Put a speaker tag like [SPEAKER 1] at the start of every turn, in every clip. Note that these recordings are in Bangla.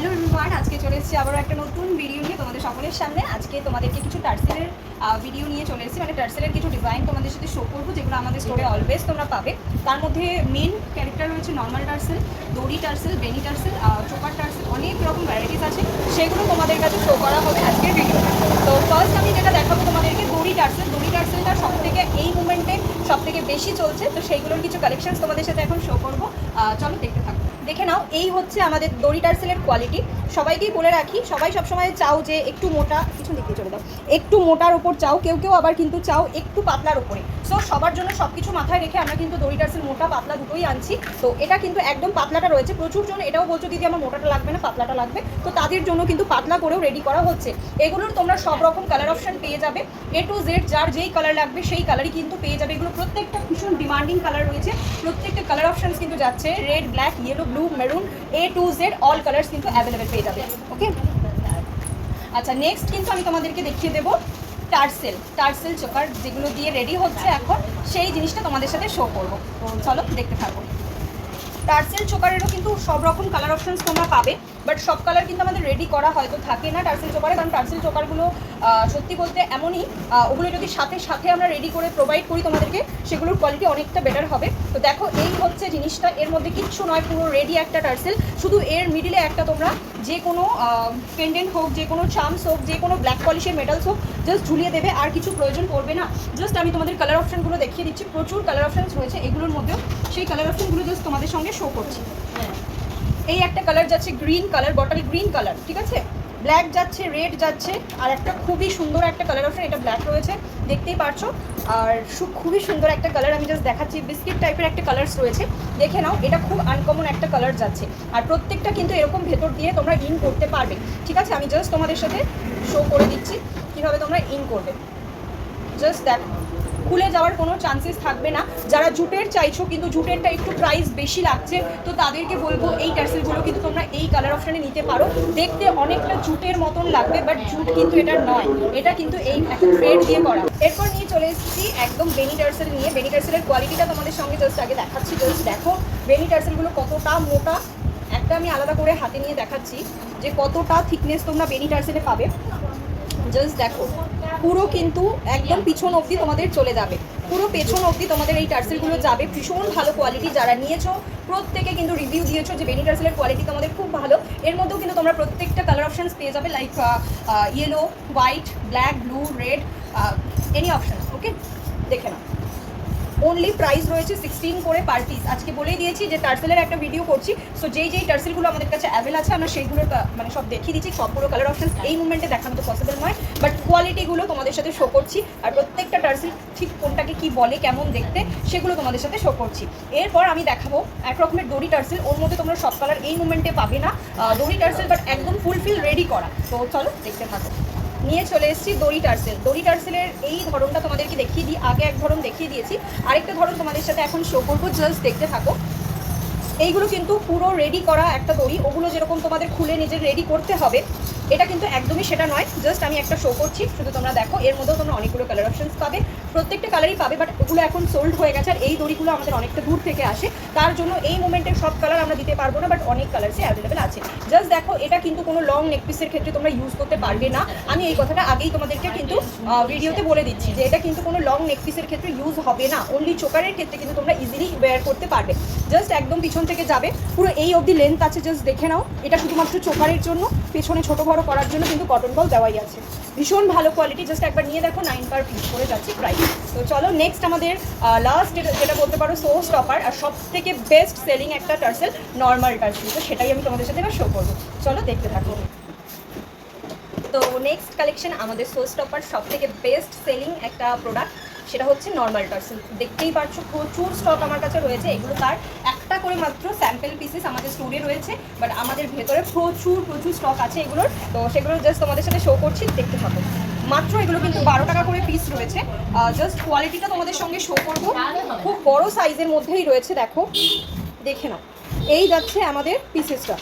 [SPEAKER 1] হ্যালো এভরিওয়ান, আজকে চলে এসেছি আবারও একটা নতুন ভিডিও নিয়ে তোমাদের সকলের সামনে। আজকে তোমাদেরকে কিছু টার্সেলের ভিডিও নিয়ে চলে এসেছি, মানে টার্সেলের কিছু ডিজাইন তোমাদের সাথে শো করবো, যেগুলো আমাদের স্টোরে অলওয়েজ তোমরা পাবে। তার মধ্যে মেন ক্যারেক্টার রয়েছে নর্মাল টার্সেল, দড়ি টার্সেল, বেনি টার্সেল, চোকার টার্সেল, অনেক রকম ভ্যারাইটিস আছে, সেগুলো তোমাদের কাছে শো করা হবে আজকের ভিডিওটা। তো ফার্স্ট আমি যেটা দেখাবো তোমাদেরকে দড়ি টার্সেল। দড়ি টার্সেলটা সব থেকে এই মুমেন্টে সব থেকে বেশি চলছে, তো সেইগুলোর কিছু কালেকশনস তোমাদের সাথে এখন শো করবো। চলো দেখতে থাকো, দেখে নাও। এই হচ্ছে আমাদের দড়ি টার্সেলের কোয়ালিটি। সবাইকেই বলে রাখি, সবাই সবসময় চাও যে একটু মোটা, কিছু দিকে চলে দাও, একটু মোটার ওপর চাও, কেউ কেউ আবার কিন্তু চাও একটু পাতলার ওপরে। সো সবার জন্য সব কিছু মাথায় রেখে আমরা কিন্তু দড়ি টার্সেল মোটা পাতলা দুটোই আনছি। তো এটা কিন্তু একদম পাতলাটা রয়েছে, প্রচুর জন এটাও বলছো দিদি আমার মোটাটা লাগবে না, পাতলাটা লাগবে, তো তাদের জন্য কিন্তু পাতলা করেও রেডি করা হচ্ছে। এগুলোর তোমরা সব রকম কালার অপশন পেয়ে যাবে, A to Z, যার যেই কালার লাগবে সেই কালারই কিন্তু পেয়ে যাবে। এগুলো প্রত্যেকটা ভীষণ ডিমান্ডিং কালার রয়েছে, প্রত্যেকটা কালার অপশনস কিন্তু যাচ্ছে red, black, yellow, blue, maroon, A to Z all colours কিন্তু অ্যাভেলেবেল পেয়ে যাবে। ওকে, আচ্ছা নেক্সট কিন্তু আমি তোমাদেরকে দেখিয়ে দেবো টার্সেল চোকার, যেগুলো দিয়ে রেডি হচ্ছে এখন, সেই জিনিসটা তোমাদের সাথে শো করবো। তো চলো দেখতে থাকো। টার্সেল চোকারেরও কিন্তু সব রকম কালার অপশনস তোমরা পাবে, বাট সব কালার কিন্তু আমাদের রেডি করা হয়তো থাকে না টার্সেল চোকারে, কারণ টার্সেল চোকারগুলো সত্যি বলতে এমনই, ওগুলো যদি সাথে সাথে আমরা রেডি করে প্রোভাইড করি তোমাদেরকে, সেগুলোর কোয়ালিটি অনেকটা বেটার হবে। তো দেখো এই হচ্ছে জিনিসটা, এর মধ্যে কিচ্ছু নয়, পুরো রেডি একটা টার্সেল। শুধু এর মিডিলে একটা তোমরা যে কোনো পেন্ডেন্ট হোক, যে কোনো চার্মস হোক, যে কোনো ব্ল্যাক পলিশের মেটালস হোক, জাস্ট ঝুলিয়ে দেবে, আর কিছু প্রয়োজন পড়বে না। জাস্ট আমি তোমাদের কালার অপশনগুলো দেখিয়ে দিচ্ছি, প্রচুর কালার অপশনস রয়েছে এগুলোর মধ্যেও, সেই কালার অপশনগুলো জাস্ট তোমাদের সঙ্গে শো করছি। এই একটা কালার যাচ্ছে green colour, bottle green colour, ঠিক আছে, ব্ল্যাক যাচ্ছে, রেড যাচ্ছে, আর একটা খুবই সুন্দর একটা কালার অপশন, এটা ব্ল্যাক রয়েছে দেখতেই পারছো, আর খুবই সুন্দর একটা কালার আমি জাস্ট দেখাচ্ছি, বিস্কিট টাইপের একটা কালার্স রয়েছে, দেখে নাও। এটা খুব আনকমন একটা কালার যাচ্ছে, আর প্রত্যেকটা কিন্তু এরকম ভেতর দিয়ে তোমরা ইন করতে পারবে, ঠিক আছে। আমি জাস্ট তোমাদের সাথে শো করে দিচ্ছি কীভাবে তোমরা ইন করবে। জাস্ট দেখো, খুলে যাওয়ার কোনো চান্সেস থাকবে না। যারা জুটের চাইছো কিন্তু জুটেরটা একটু প্রাইস বেশি লাগছে, তো তাদেরকে বলবো এই টার্সেলগুলো কিন্তু তোমরা এই কালার অপশানে নিতে পারো। দেখতে অনেকটা জুটের মতন লাগবে, বাট জুট কিন্তু এটা নয়, এটা কিন্তু এই একটা থ্রেড দিয়ে করা। এরপর নিয়ে চলে এসেছি একদম বেনি টার্সেল নিয়ে। বেনি টার্সেলের কোয়ালিটিটা তোমাদের সঙ্গে জাস্ট আগে দেখাচ্ছি। জাস্ট দেখো বেনি টার্সেলগুলো কতটা মোটা, একটা আমি আলাদা করে হাতে নিয়ে দেখাচ্ছি যে কতটা থিকনেস তোমরা বেনি টার্সেলে পাবে। জাস্ট দেখো, পুরো কিন্তু একদম পিছন অবধি তোমাদের চলে যাবে, পুরো পেছন অবধি তোমাদের এই টার্সেলগুলো যাবে। ভীষণ ভালো কোয়ালিটি, যারা নিয়েছো প্রত্যেকে কিন্তু রিভিউ দিয়েছো যে বেনি টার্সেলের কোয়ালিটি তোমাদের খুব ভালো। এর মধ্যেও কিন্তু তোমরা প্রত্যেকটা কালার অপশানস পেয়ে যাবে, like yellow, white, black, blue, red, any option. Okay, দেখে নাও। অনলি প্রাইস রয়েছে 16 করে পার পিস। আজকে বলেই দিয়েছি যে টার্সেলের একটা ভিডিও করছি, সো যেই টার্সেলগুলো আমাদের কাছে অ্যাভেল আছে আমরা সেইগুলো মানে সব দেখিয়ে দিচ্ছি। সবগুলো কালার অপশন এই মুমেন্টে দেখানো তো পসিবল নয়, বাট কোয়ালিটিগুলো তোমাদের সাথে শো করছি, আর প্রত্যেকটা টার্সেল ঠিক কোনটাকে কি বলে, কেমন দেখতে, সেগুলো তোমাদের সাথে শো করছি। এরপর আমি দেখাবো এক রকমের দড়ি টার্সেল, ওর মধ্যে তোমরা সব কালার এই মুমেন্টে পাবে না, দড়ি টার্সেল বাট একদম ফুলফিল রেডি করা। তো চলো দেখতে থাকো। নিয়ে চলে এসেছি দড়ি টার্সেল। দড়ি টার্সেলের এই ধরনটা তোমাদেরকে দেখিয়ে দিই, আগে এক ধরন দেখিয়ে দিয়েছি, আরেকটা ধরন তোমাদের সাথে এখন শো করবো, জাস্ট দেখতে থাকো। এইগুলো কিন্তু পুরো রেডি করা একটা দড়ি, ওগুলো যেরকম তোমাদের খুলে নিজের রেডি করতে হবে, এটা কিন্তু একদমই সেটা নয়। জাস্ট আমি একটা শো করছি, শুধু তোমরা দেখো। এর মধ্যেও তোমরা অনেকগুলো কালার অপশনস পাবে, প্রত্যেকটা কালারই পাবে, বাট ওগুলো এখন সোল্ড হয়ে গেছে, আর এই দড়িগুলো আমাদের অনেকটা দূর থেকে আসে, তার জন্য এই মোমেন্টের সব কালার আমরা দিতে পারবো না, বাট অনেক কালার্সই অ্যাভেলেবেল আছে। জাস্ট দেখো, এটা কিন্তু কোনো লং নেকপিসের ক্ষেত্রে তোমরা ইউজ করতে পারবে না। আমি এই কথাটা আগেই তোমাদেরকে কিন্তু ভিডিওতে বলে দিচ্ছি যে এটা কিন্তু কোনো লং নেকপিসের ক্ষেত্রে ইউজ হবে না, অনলি চোকারের ক্ষেত্রে কিন্তু তোমরা ইজিলি ওয়্যার করতে পারবে। জাস্ট একদম পিছন থেকে যাবে, পুরো এই অবধি লেন্থ আছে, জাস্ট দেখে নাও। এটা শুধুমাত্র চোকারের জন্য, পেছনে ছোট বড় করার জন্য কিন্তু কটন বল দেওয়াই আছে, ভীষণ ভালো কোয়ালিটি। জাস্ট একবার নিয়ে দেখো, 9 পার পিস করে যাচ্ছে প্রাইস। তো চলো নেক্সট আমাদের লাস্ট যেটা বলতে পারো শো স্টপার, আর সব থেকে বেস্ট সেলিং একটা টার্সেল, নর্মাল টার্সেল, তো সেটাই আমি তোমাদের সাথে এবার শো করবো। চলো দেখতে থাকো। তো নেক্সট কালেকশন আমাদের শো স্টপার সব থেকে বেস্ট সেলিং একটা প্রোডাক্ট, সেটা হচ্ছে নর্মাল টার্সেল। দেখতেই পাচ্ছ প্রচুর স্টক আমার কাছে রয়েছে, এগুলো তার একটা করে মাত্র স্যাম্পল পিসেস আমাদের স্টোরে রয়েছে, বাট আমাদের ভেতরে প্রচুর স্টক আছে এগুলোর, তো সেগুলো জাস্ট তোমাদের সাথে শো করছি, দেখতে থাকো। মাত্র এগুলো কিন্তু 12 টাকা করে পিস রয়েছে। জাস্ট কোয়ালিটিটা তোমাদের সঙ্গে শো করবো, খুব বড় সাইজের মধ্যেই রয়েছে, দেখো দেখে নাও। এই যাচ্ছে আমাদের পিসেসটা,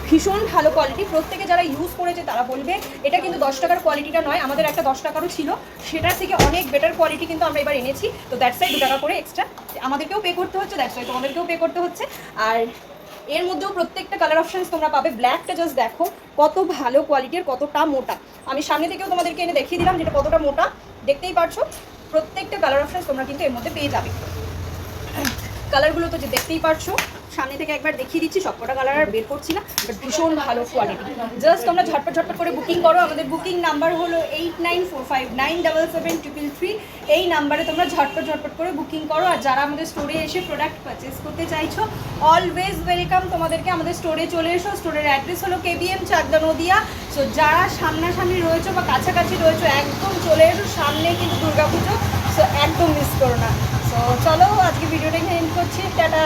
[SPEAKER 1] ভীষণ ভালো কোয়ালিটি। প্রত্যেকে যারা ইউজ করেছে তারা বলবে এটা কিন্তু 10 টাকার কোয়ালিটিটা নয়, আমাদের একটা 10 টাকারও ছিল, সেটার থেকে অনেক বেটার কোয়ালিটি কিন্তু আমরা এবার এনেছি। তো দ্যাটস ওয়াই 2 টাকা করে এক্সট্রা আমাদেরকেও পে করতে হচ্ছে, দ্যাটস ওয়াই তোমাদেরকেও পে করতে হচ্ছে। আর এর মধ্যেও প্রত্যেকটা কালার অপশানস তোমরা পাবে। ব্ল্যাকটা জাস্ট দেখো কত ভালো কোয়ালিটির, কতটা মোটা। আমি সামনে থেকেও তোমাদেরকে এনে দেখিয়ে দিলাম যেটা কতটা মোটা, দেখতেই পারছো। প্রত্যেকটা কালার অপশানস তোমরা কিন্তু এর মধ্যে পেয়ে যাবে। কালারগুলো তো যে দেখতেই পারছো, সামনে থেকে একবার দেখিয়ে দিচ্ছি, সবকটা কালার আর বের করছি না, বাট ভীষণ ভালো কোয়ালিটি। জাস্ট তোমরা ঝটপট ঝটপট করে বুকিং করো। আমাদের বুকিং নাম্বার হলো 8945973333। এই নাম্বারে তোমরা ঝটপট ঝটপট করে বুকিং করো। আর যারা আমাদের স্টোরে এসে প্রোডাক্ট পারচেস করতে চাইছো, অলওয়েজ ওয়েলকাম তোমাদেরকে। আমাদের স্টোরে চলে এসো। স্টোরের অ্যাড্রেস হলো KBM চাকদা নদিয়া। সো যারা সামনাসামনি রয়েছো বা কাছাকাছি রয়েছো, একদম চলে এসো, সামনে কিন্তু দুর্গাপুজো, সো একদম মিস করো না। সো চলো আজকে ভিডিওটা এখানে এন্ড করছি, টাটা।